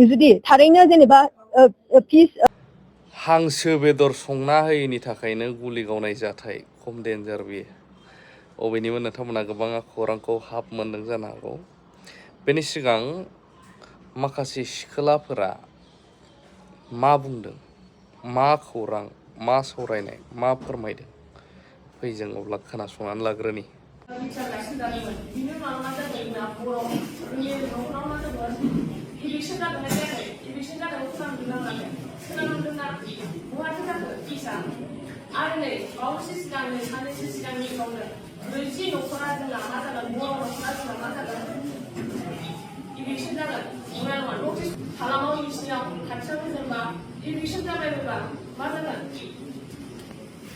जुदि थारैनो जेनेबा पिस हांसो बेदर संना होयैनि थाखायनो गुलि गावनाय जाथाय खम डेन्जार बेयो अबेनिमोन नोंथांमोना गोबां खौरांखौ हाब मोनदों जानो हागौ बेनि सिगां माखासे सिखोलाफोरा मा बुंदों मा खौरां मा सावरायनाय मा फोरमायदों फै जों अब्ला खोनासंनानै लाग्रोनि आरो नै बावैसो सिगांनो साननैसो सिगांनि गावनो ब्रैजि न'खरा जोंना मा जागोन बर' न'खरा जोंना मा जागोन इभिक्सन जागोन नङा नङा नटिस खालामाव बिसिनाव खाथियाव जेनेबा इभिक्सन जाबायबा मा जागोन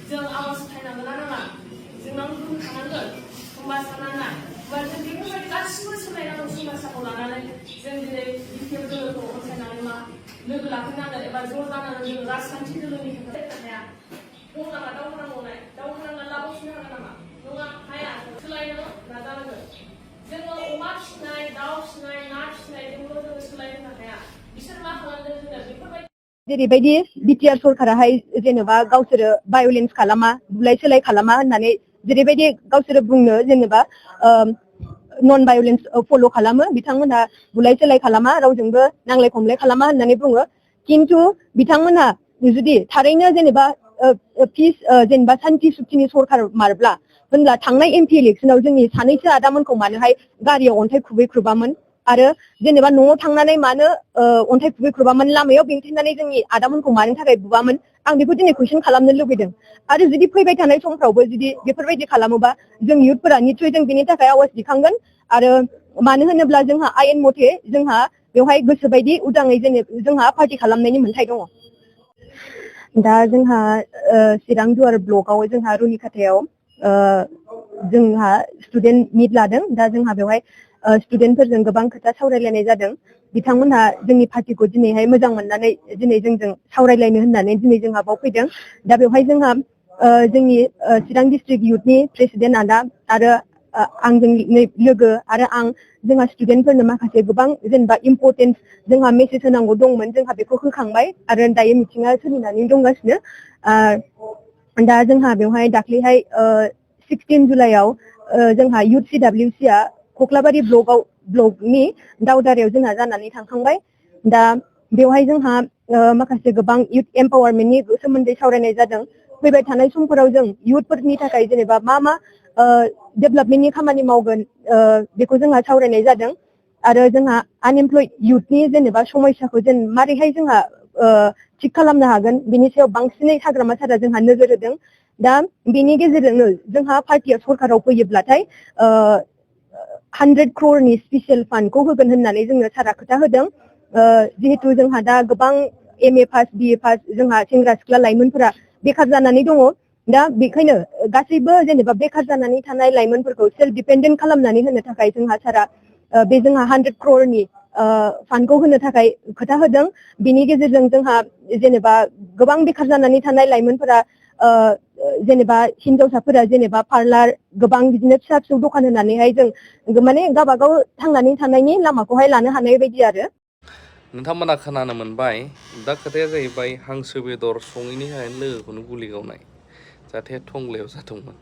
जों आवाज थायनांगोन ना नाङा जोंनाव गोहो थानांगोन समाज थानाङा होमबा जों बेफोरबायदि गासिबो सोलायनांगौ समाजखौ लानानै जों दिनै बिपिएल दोलोखौ अनसायनानै मा लोगो लाफैनांगोन एबा ज' जानानै जों राजखान्थि दोलोनि हेफाजाब हाया दंनामा दावहोनांना लाबावफिननो हागोन नामा नङा हाया सोलायनो नाजानांगोन जोङो अमा फिसिनाय दाउ फिसिनाय ना फिसिनायजोंल' जोङो सोलायहोनो हाया बिसोर मा खालामदों जोङो बेफोरबायदि जेरैबायदि बिटिआर सरकाराहाय जेनेबा गावसोरो भायलेन्स खालामा बुलाय सोलाय खालामा होननानै जेरैबायदि गावसोरो बुंनो जेनेबा नन भायलेन्स फल' खालामो बिथांमोनहा बुलाय सोलाय खालामा रावजोंबो नांलाय खमलाय खालामा होननानै बुङो किन्तु बिथांमोनहा जुदि थारैनो जेनेबा पिस जेनेबा सान्ति सुक्तिनि सरकार मारब्ला होनब्ला थांनाय एमपि इलेक्सनाव जोंनि सानैसो आदामोनखौ मानोहाय गारियाव अन्थाइ खुबैख्रुबामोन आरो जेनेबा न'आव थांनानै मानो अन्थाइ खुबैख्रुबामोन लामायाव बेंथेनानै जोंनि आदामोनखौ मानि थाखाय बुवामोन आं बेखौ दिनै कुइसन खालामनो लुबैदों आरो जुदि फैबाय थानाय समफ्रावबो जुदि बेफोरबायदि खालामोबा जों इयुथफोरा निस्सय जों बेनि थाखाय आवाज दिखांगोन आरो मानो होनोब्ला जोंहा आयेन मथे जोंहा बेवहाय गोसोबायदि उदाङै जोंहा पार्टि खालामनायनि मोन्थाय दङ दा जोंहा चिरां दुवार ब्लकआव जोंहा रुनिखाथायाव जोंहा स्टुडेन्ट मिट लादों दा जोंहा बेवहाय स्टुडेन्टफोरजों गोबां खोथा सावरायलायनाय जादों बिथांमोनहा जोंनि पार्टिखौ दिनैहाय मोजां मोननानै दिनै जोंजों सावरायलायनो होननानै दिनै जोंहा बाव फैदों दा बेवहाय जोंहा जोंनि चिरां डिस्ट्रिक्ट इयुथनि प्रेसिडेन्ट आदा आरो आंजों लोगो आरो आं जोंहा स्टुडेन्टफोरनो माखासे गोबां जेनेबा इम्परटेन्ट जोंहा मेसेज होनांगौ दंमोन जोंहा बेखौ होखांबाय आरो दायो मिटिङा सोलिनानै दंगासिनो दा जोंहा बेवहाय दाख्लैहाय 16 जुलाइआव जोंहा इयुथ CWCआ कक्लाबारि ब्लकनि दावदारायाव जोंहा जानानै थांखांबाय दा बेवहाय जोंहा माखासे गोबां इयुथ एम्पावारमेन्टनि सोमोन्दै सावरायनाय जादों फैबाय थानाय समफोराव जों इयुथफोरनि थाखाय जेनेबा मा डेभेलपमेन्टनि खामानि मावगोन बेखौ जोंहा सावरायनाय जादों आरो जोंहा आनएमप्लयड इयुथनि जेनेबा समस्याखौ जों मारैहाय जोंहा थिग खालामनो हागोन बिनि सायाव बांसिनै हाग्रामा सारा जोंहा नोजोर होदों दा बेनि गेजेरजोंनो जोंहा पार्टिया सरकाराव फैयोब्लाथाय 100 crore स्पेसियेल फान्डखौ होगोन होननानै जोंनो सारा खोथा होदों जिहेतु जोंहा दा गोबां MA पास BA पास जोंहा सेंग्रा सिख्ला लाइमोनफोरा बेखार जानानै दङ दा बेखायनो गासैबो जेनेबा बेखार जानानै थानाय लाइमोनफोरखौ सेल्फ डिपेन्डेन्ट खालामनानै होनो थाखाय जोंहा सारा बे जोंहा 100 crore फान्डखौ होनो थाखाय खोथा होदों बिनि गेजेरजों जोंहा जेनेबा गोबां बेखार जानानै थानाय लाइमोनफोरा जेनेबा हिनजावसाफोरा जेनेबा पार्लार गोबां बिदिनो फिसा फिसौ दखान होनानैहाय जों माने गावबागाव थांनानै थानायनि लामाखौहाय लानो हानाय बायदि आरो नोंथांमोना खोनानो मोनबाय दा खोथाया जाहैबाय हांसो बेदर सङैनि थाखायनो लोगोखौनो गुलि गावनाय जाथाया टंलायाव जादोंमोन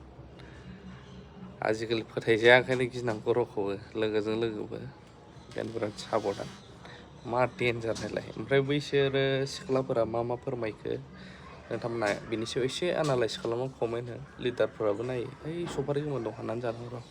आजिखालि फोथायजाया ओंखायनो गिनांगौ रावखौबो लोगोजों लोगोबो ओंखायनो बिराद साबधान मा डेन्जार नायलाय ओमफ्राय बैसोरो सिख्लाफोरा मा फोरमायखो नोंथांमोना बिनि सायाव एसे एनालाइज खालामनानै कमेन्ट हो लिडारफोराबो नायो ओइ सफारि गोमोन दं हाननानै जानांगौ र'